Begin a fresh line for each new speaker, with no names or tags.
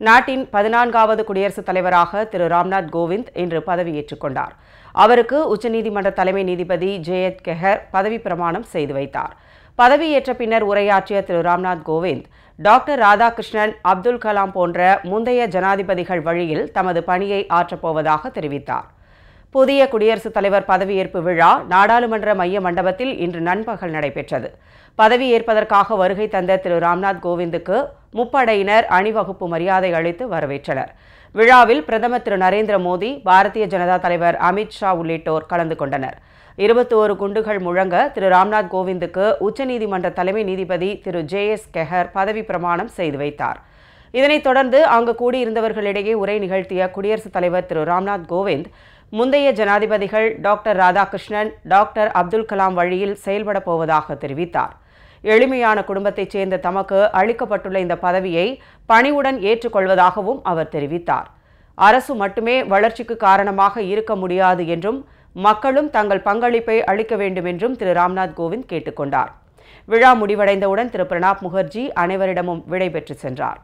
நாட்டின் 14வது குடியரசுத் தலைவராக திரு ராம்நாத் கோவிந்த் இன்று பதவியேற்றுக் கொண்டார். அவருக்கு உச்சநீதிமன்ற தலைமை நீதிபதி ஜெயத் கெஹர் பதவி பிரமாணம் செய்து வைத்தார். பதவியேற்ற பின்னர் உரையாற்றிய திரு ராம்நாத் கோவிந்த், டாக்டர் ராதாகிருஷ்ணன், அப்துல் கலாம் போன்ற முந்தைய ஜனாதிபதிகள் வழியில் தமது பணியை ஆற்றப்போவதாக தெரிவித்தார். புதிய குடியரசுத் தலைவர் பதவியேற்பு விழா நாடாளுமன்ற மைய மண்டபத்தில் இன்று நண்பகல் நடைபெற்றது. பதவியேற்பதற்காக வருகை தந்த திரு ராம்நாத் கோவிந்துக்கு முப்படையினர் அணிவகுப்பு மரியாதை அளித்து வரவேற்றனர். விழாவில் பிரதமர் திரு நரேந்திர மோடி, பாரதிய ஜனதா தலைவர் அமித் ஷா உள்ளிட்டோர் கலந்து கொண்டனர். 21 குண்டுகள் முழங்க திரு ராம்நாத் கோவிந்துக்கு உச்சநீதிமன்ற தலைமை நீதிபதி திரு ஜே.எஸ். கெஹர் பதவி பிரமாணம் செய்து வைத்தார். இதனைத் தொடர்ந்து அங்கு கூடியிருந்தவர்களிடையே உரை நிகழ்த்திய குடியரசுத் தலைவர் திரு ராம்நாத் கோவிந்த், முந்தைய ஜனாதிபதிகள் டாக்டர் ராதாகிருஷ்ணன், டாக்டர் அப்துல் கலாம் வழியில் செயல்பட போவதாக தெரிவித்தார். எளிமையான குடும்பத்தைச் சேர்ந்த தமக்கு அளிக்கப்பட்டுள்ள இந்த பதவியை பணிவுடன் ஏற்றுக்கொள்வதாகவும் அவர் தெரிவித்தார். அரசு மட்டுமே வளர்ச்சிக்கு காரணமாக இருக்க முடியாது என்றும், மக்களும் தங்கள் பங்களிப்பை அளிக்க வேண்டும் என்றும் திரு ராம்நாத் கோவிந்த் கேட்டுக்கொண்டார். விழா முடிவடைந்தவுடன் திரு பிரணாப் முகர்ஜி அனைவரிடமும் விடைபெற்று சென்றார்.